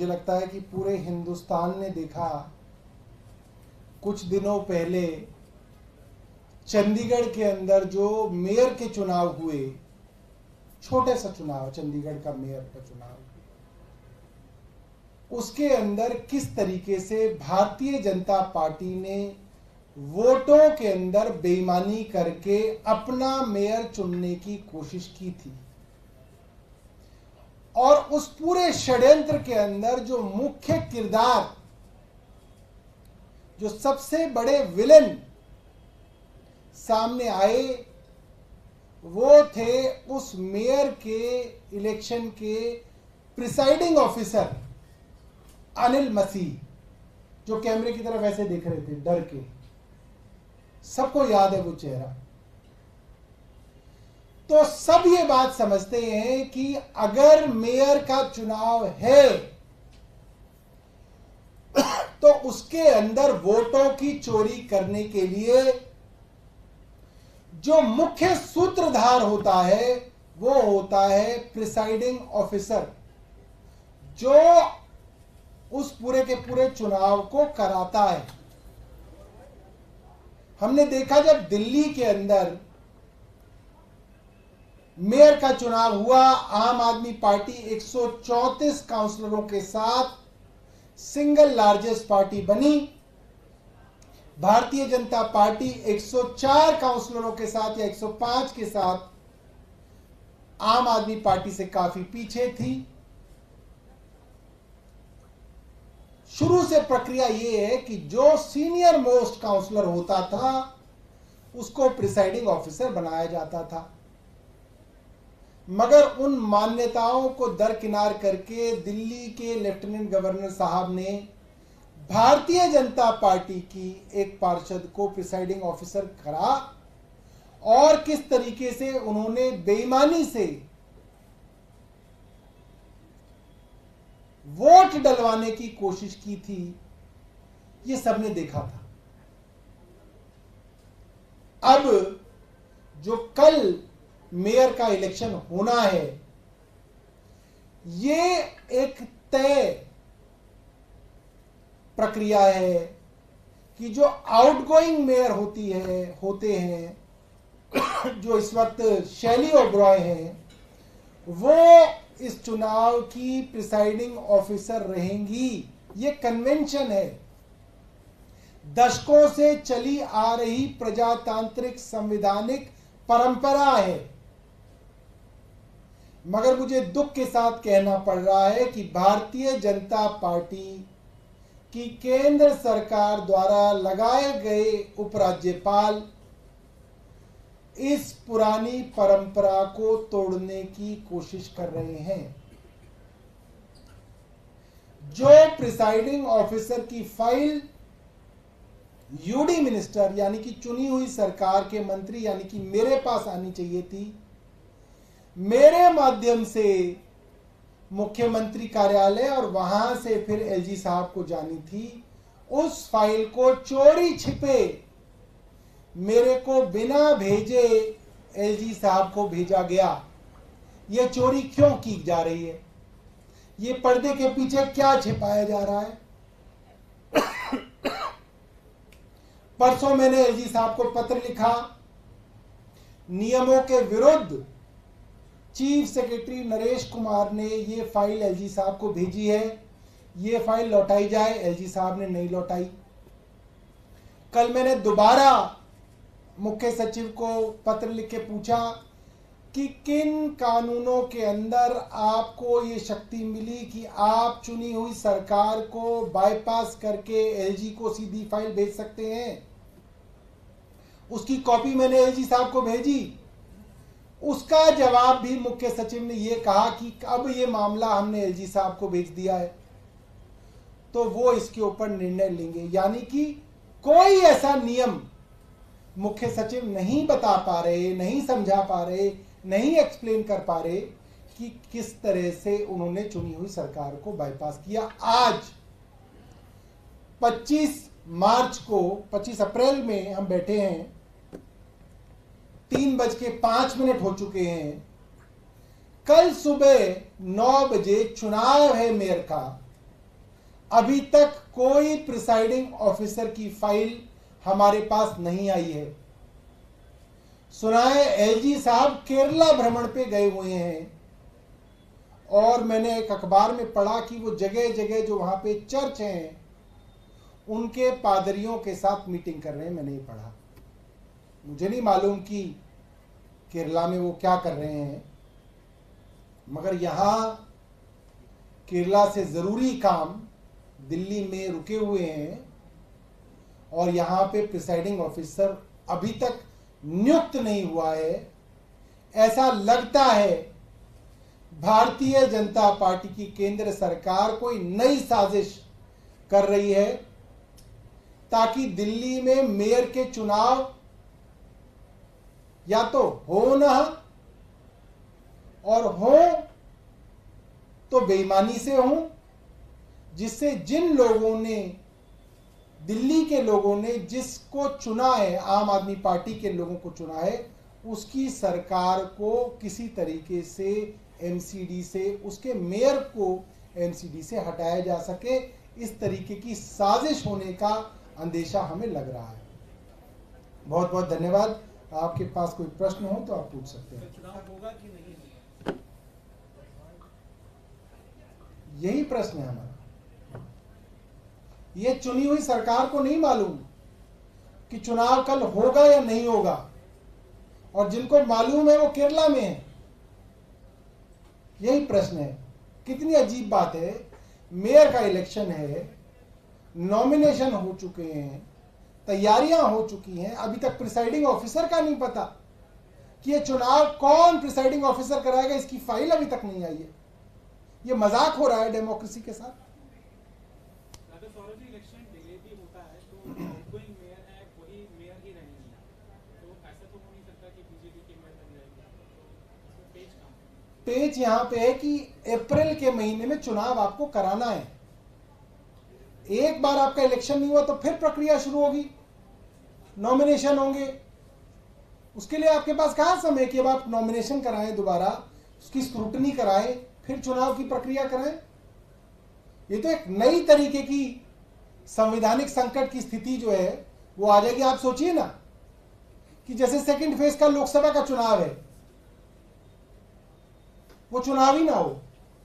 मुझे लगता है कि पूरे हिंदुस्तान ने देखा कुछ दिनों पहले चंडीगढ़ के अंदर जो मेयर के चुनाव हुए, छोटे सा चुनाव, चंडीगढ़ का मेयर का चुनाव, उसके अंदर किस तरीके से भारतीय जनता पार्टी ने वोटों के अंदर बेईमानी करके अपना मेयर चुनने की कोशिश की थी। और उस पूरे षड्यंत्र के अंदर जो मुख्य किरदार, जो सबसे बड़े विलेन सामने आए, वो थे उस मेयर के इलेक्शन के प्रिसाइडिंग ऑफिसर अनिल मसीह, जो कैमरे की तरफ ऐसे देख रहे थे डर के। सबको याद है वो चेहरा। तो सब ये बात समझते हैं कि अगर मेयर का चुनाव है तो उसके अंदर वोटों की चोरी करने के लिए जो मुख्य सूत्रधार होता है वो होता है प्रिसाइडिंग ऑफिसर, जो उस पूरे के पूरे चुनाव को कराता है। हमने देखा जब दिल्ली के अंदर मेयर का चुनाव हुआ, आम आदमी पार्टी 134 काउंसलरों के साथ सिंगल लार्जेस्ट पार्टी बनी। भारतीय जनता पार्टी 104 काउंसलरों के साथ या 105 के साथ आम आदमी पार्टी से काफी पीछे थी। शुरू से प्रक्रिया यह है कि जो सीनियर मोस्ट काउंसलर होता था उसको प्रिसाइडिंग ऑफिसर बनाया जाता था, मगर उन मान्यताओं को दरकिनार करके दिल्ली के लेफ्टिनेंट गवर्नर साहब ने भारतीय जनता पार्टी की एक पार्षद को प्रिसाइडिंग ऑफिसर करा और किस तरीके से उन्होंने बेईमानी से वोट डलवाने की कोशिश की थी, ये सबने देखा था। अब जो कल मेयर का इलेक्शन होना है, ये एक तय प्रक्रिया है कि जो आउटगोइंग मेयर होते हैं, जो इस वक्त शैली ओबरॉय हैं, वो इस चुनाव की प्रिसाइडिंग ऑफिसर रहेंगी। ये कन्वेंशन है, दशकों से चली आ रही प्रजातांत्रिक संवैधानिक परंपरा है। मगर मुझे दुख के साथ कहना पड़ रहा है कि भारतीय जनता पार्टी की केंद्र सरकार द्वारा लगाए गए उपराज्यपाल इस पुरानी परंपरा को तोड़ने की कोशिश कर रहे हैं। जो प्रिसाइडिंग ऑफिसर की फाइल यूडी मिनिस्टर यानी कि चुनी हुई सरकार के मंत्री यानी कि मेरे पास आनी चाहिए थी, मेरे माध्यम से मुख्यमंत्री कार्यालय और वहां से फिर एलजी साहब को जानी थी, उस फाइल को चोरी छिपे मेरे को बिना भेजे एलजी साहब को भेजा गया। यह चोरी क्यों की जा रही है? ये पर्दे के पीछे क्या छिपाया जा रहा है? परसों मैंने एलजी साहब को पत्र लिखा, नियमों के विरुद्ध चीफ सेक्रेटरी नरेश कुमार ने ये फाइल एलजी साहब को भेजी है, ये फाइल लौटाई जाए। एलजी साहब ने नहीं लौटाई। कल मैंने दोबारा मुख्य सचिव को पत्र लिख के पूछा कि किन कानूनों के अंदर आपको ये शक्ति मिली कि आप चुनी हुई सरकार को बाईपास करके एलजी को सीधी फाइल भेज सकते हैं। उसकी कॉपी मैंने एलजी साहब को भेजी। उसका जवाब भी मुख्य सचिव ने यह कहा कि अब ये मामला हमने एलजी साहब को भेज दिया है, तो वो इसके ऊपर निर्णय लेंगे। यानी कि कोई ऐसा नियम मुख्य सचिव नहीं बता पा रहे, नहीं समझा पा रहे, नहीं एक्सप्लेन कर पा रहे कि किस तरह से उन्होंने चुनी हुई सरकार को बाईपास किया। आज 25 अप्रैल में हम बैठे हैं, 3:05 हो चुके हैं। कल सुबह 9 बजे चुनाव है मेयर का, अभी तक कोई प्रिसाइडिंग ऑफिसर की फाइल हमारे पास नहीं आई है। सुना है एलजी साहब केरला भ्रमण पे गए हुए हैं और मैंने एक अखबार में पढ़ा कि वो जगह जगह जो वहां पे चर्च हैं उनके पादरियों के साथ मीटिंग कर रहे हैं। मैंने ये पढ़ा, मुझे नहीं मालूम कि केरला में वो क्या कर रहे हैं, मगर यहां केरला से जरूरी काम दिल्ली में रुके हुए हैं और यहां पे प्रिसाइडिंग ऑफिसर अभी तक नियुक्त नहीं हुआ है। ऐसा लगता है भारतीय जनता पार्टी की केंद्र सरकार कोई नई साजिश कर रही है ताकि दिल्ली में मेयर के चुनाव या तो हो ना और हो तो बेईमानी से हो, जिससे जिन लोगों ने, दिल्ली के लोगों ने जिसको चुना है, आम आदमी पार्टी के लोगों को चुना है, उसकी सरकार को किसी तरीके से एमसीडी से, उसके मेयर को एमसीडी से हटाया जा सके। इस तरीके की साजिश होने का अंदेशा हमें लग रहा है। बहुत बहुत धन्यवाद। आपके पास कोई प्रश्न हो तो आप पूछ सकते हैं। चुनाव होगा कि नहीं? यही प्रश्न है हमारा। ये चुनी हुई सरकार को नहीं मालूम कि चुनाव कल होगा या नहीं होगा, और जिनको मालूम है वो केरला में है। यही प्रश्न है। कितनी अजीब बात है, मेयर का इलेक्शन है, नॉमिनेशन हो चुके हैं, तैयारियां हो चुकी हैं, अभी तक प्रिसाइडिंग ऑफिसर का नहीं पता कि ये चुनाव कौन प्रिसाइडिंग ऑफिसर कराएगा, इसकी फाइल अभी तक नहीं आई है। ये मजाक हो रहा है डेमोक्रेसी के साथ। अगर सौरभ इलेक्शन डिले भी होता है तो आउटगोइंग मेयर है वही मेयर ही रहेंगे, तो ऐसा तो हो नहीं सकता कि बीजेपी के मेयर बन जाएंगे। तो पेज कहां? पेज यहां पे है कि अप्रैल के महीने में चुनाव आपको कराना है। एक बार आपका इलेक्शन नहीं हुआ तो फिर प्रक्रिया शुरू होगी, नॉमिनेशन होंगे। उसके लिए आपके पास कहां समय कि अब आप नॉमिनेशन कराएं, दोबारा उसकी स्क्रूटनी कराएं, फिर चुनाव की प्रक्रिया कराएं। ये तो एक नई तरीके की संवैधानिक संकट की स्थिति जो है वो आ जाएगी। आप सोचिए ना कि जैसे सेकंड फेज का लोकसभा का चुनाव है, वो चुनाव ही ना हो।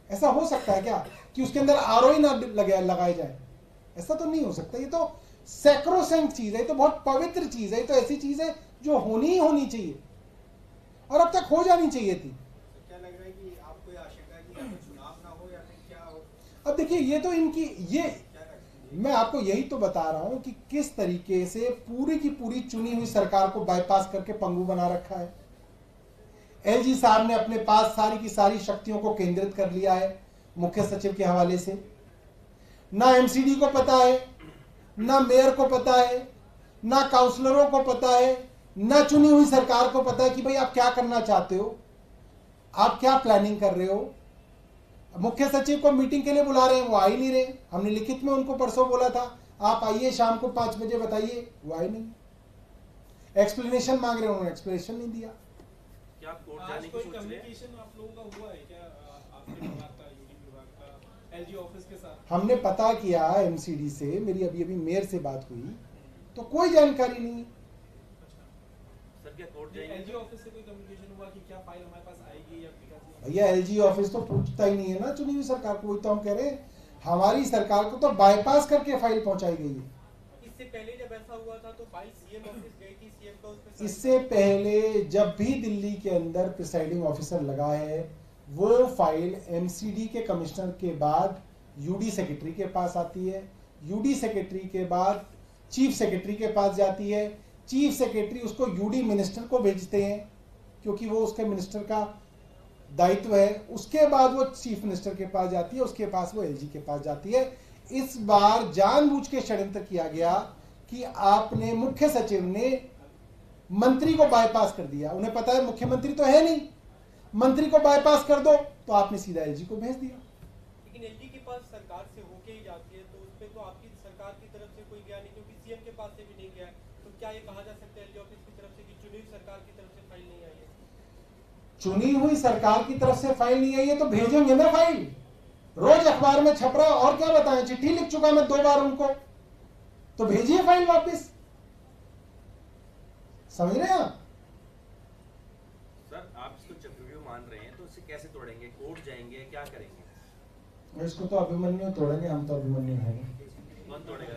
ऐसा हो सकता है क्या कि उसके अंदर आरओ ना लगाए जाए? ऐसा तो नहीं हो सकता। ये तो सैक्रोसेंट चीज है, ये तो बहुत पवित्र चीज है, ये तो ऐसी चीज है जो होनी ही होनी चाहिए और अब तक हो जानी चाहिए थी। क्या लग रहा है कि आपको ये आशंका है कि या तो चुनाव ना हो या फिर क्या हो? अब देखिए, ये तो इनकी, ये मैं आपको यही तो बता रहा हूं कि किस तरीके से पूरी की पूरी चुनी हुई सरकार को बाईपास करके पंगु बना रखा है। एलजी साहब ने अपने पास सारी की सारी शक्तियों को केंद्रित कर लिया है मुख्य सचिव के हवाले से। ना एमसीडी को पता है, ना मेयर को पता है, ना काउंसलरों को पता है, ना चुनी हुई सरकार को पता है कि भाई आप क्या करना चाहते हो, आप क्या प्लानिंग कर रहे हो। मुख्य सचिव को मीटिंग के लिए बुला रहे हैं, वो आ ही नहीं रहे। हमने लिखित में उनको परसों बोला था आप आइए शाम को 5 बजे बताइए, वो आए नहीं। एक्सप्लेनेशन मांग रहे हैं, उन्होंने एक्सप्लेनेशन नहीं दिया। क्या कोर्ट जाने की सोच रहे हैं? कम्युनिकेशन आप लोगों का हुआ है क्या आपके विभाग का, यूडी विभाग का एलजी ऑफिस के साथ? हमने पता किया एमसीडी से, मेरी अभी अभी मेयर से बात हुई तो कोई जानकारी नहीं। सर क्या कोर्ट जाएंगे? एलजी ऑफिस से कोई कम्युनिकेशन हुआ कि क्या फाइल हमारे पास आएगी या भैया एलजी ऑफिस तो पूछता ही नहीं है ना चुनी हुई सरकार को। वही तो हम कह रहे हैं, हमारी सरकार को तो बाईपास करके फाइल पहुंचाई गई है। इससे पहले जब ऐसा हुआ था तो फाइल सीएम ऑफिस गई थी, सीएम का उस पे इससे पहले जब भी दिल्ली के अंदर प्रिसाइडिंग ऑफिसर लगा है, वो फाइल एमसीडी के कमिश्नर के बाद यूडी सेक्रेटरी के पास आती है, यूडी सेक्रेटरी के बाद चीफ सेक्रेटरी के पास जाती है, चीफ सेक्रेटरी उसको यूडी मिनिस्टर को भेजते हैं क्योंकि वो उसके मिनिस्टर का दायित्व है, उसके बाद वो चीफ मिनिस्टर के पास जाती है, उसके पास वो एलजी के पास जाती है। इस बार जानबूझ के षड्यंत्र किया गया कि आपने, मुख्य सचिव ने मंत्री को बाईपास कर दिया। उन्हें पता है मुख्यमंत्री तो है नहीं, मंत्री को बाईपास कर दो, तो आपने सीधा एलजी को भेज दिया। लेकिन एलजी के पास सरकार से होके ही जाती है, तो उस पे तो आपकी सरकार की तरफ से कोई गया नहीं, क्योंकि सीएम के पास से भी नहीं गया। तो क्या ये कहा जा सकता है एलजी ऑफिस की तरफ से कि चुनी हुई सरकार की तरफ से फाइल नहीं आई है? चुनी हुई सरकार की तरफ से फाइल नहीं आई है तो भेजेंगे ना फाइल। रोज अखबार में छप रहा, और क्या बताएं, चिट्ठी लिख चुका मैं 2 बार उनको, तो भेजिए फाइल वापस। समझ रहे हैं आप? सर आप इसको चक्रव्यूह मान रहे हैं तो इसे कैसे तोड़ेंगे? कोर्ट जाएंगे, क्या करेंगे? इसको तो अभिमन्यु तोड़ेंगे, हम तो अभिमन्यु हैं नहीं। कौन तोड़ेगा?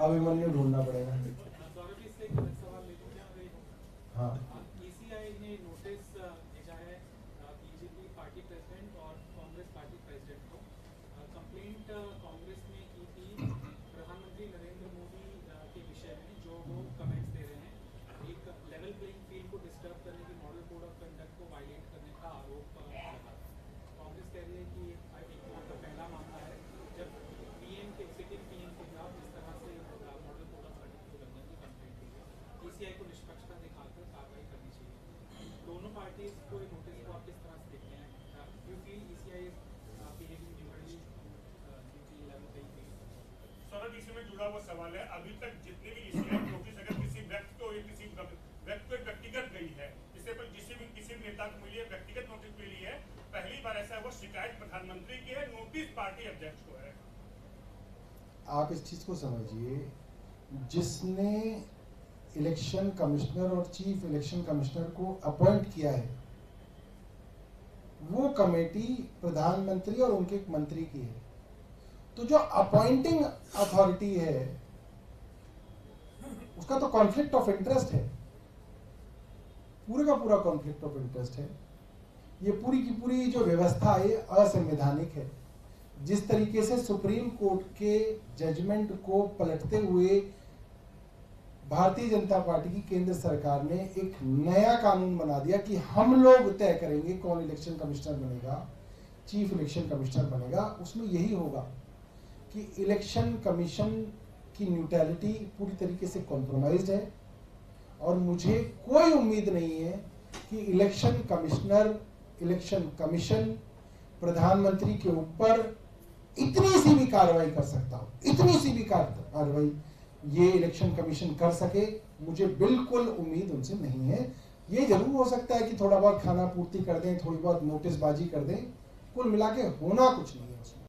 अभिमन्यु ढूंढना पड़ेगा। सौरभ जी से एक अलग सवाल ले लूं क्या? हाँ, ईसीआई ने नोटिस भेजा है बीजेपी पार्टी प्रेसिडेंट और कांग्रेस पार्टी प्रेसिडेंट को। कंप्लेंट कांग्रेस ने की थी प्रधानमंत्री नरेंद्र मोदी के विषय में, जो वो कमेंट्स दे रहे हैं, एक लेवल प्लेइंग फील्ड को डिस्टर्ब करने की, मॉडल कोड ऑफ कंडक्ट को वायलेट करने का आरोप लगा। कांग्रेस कह रही है कि एक का पहला मामला है जब पीएम के सिटिंग पीएम के खिलाफ इस तरह से मॉडल कोड ऑफ कंडक्ट के उल्लंघन की कंप्लेंट की है। ईसीआई को निष्पक्षता दिखाकर कार्रवाई करनी चाहिए। दोनों पार्टीज को ये नोटिस को आप किस तरह से देखते हैं? You feel ECI is behaving dually duty level playing field? Saurabh, इसी में जुड़ा हुआ सवाल है, अभी तक जितने भी ईसीआई नोटिस अगर किसी व्यक्ति को या किसी व्यक्ति को व्यक्तिगत गई है, इससे पर किसी भी नेता को मिली है, व्यक्तिगत नोटिस मिली है, पहली बार ऐसा हुआ शिकायत प्रधानमंत्री की है, नोटिस पार्टी अध्यक्ष को है। आप इस चीज को समझिए, जिसने इलेक्शन कमिश्नर और चीफ इलेक्शन कमिश्नर को अपॉइंट किया है, वो कमेटी प्रधानमंत्री और उनके एक मंत्री की है। तो जो अपॉइंटिंग अथॉरिटी है उसका तो कॉन्फ्लिक्ट ऑफ इंटरेस्ट है, पूरे का पूरा कॉन्फ्लिक्ट ऑफ इंटरेस्ट है। ये पूरी की पूरी जो व्यवस्था है असंवैधानिक है। जिस तरीके से सुप्रीम कोर्ट के जजमेंट को पलटते हुए भारतीय जनता पार्टी की केंद्र सरकार ने एक नया कानून बना दिया कि हम लोग तय करेंगे कौन इलेक्शन कमिश्नर बनेगा, चीफ इलेक्शन कमिश्नर बनेगा, उसमें यही होगा कि इलेक्शन कमीशन की न्यूट्रलिटी पूरी तरीके से कॉम्प्रोमाइज्ड है। और मुझे कोई उम्मीद नहीं है कि इलेक्शन कमिश्नर, इलेक्शन कमीशन प्रधानमंत्री के ऊपर इतनी सी भी कार्रवाई कर सकता हो, इतनी सी भी कार्रवाई ये इलेक्शन कमीशन कर सके, मुझे बिल्कुल उम्मीद उनसे नहीं है। ये जरूर हो सकता है कि थोड़ा बहुत खाना पूर्ति कर दें, थोड़ी बहुत नोटिसबाजी कर दें, कुल मिला के होना कुछ नहीं है उसमें।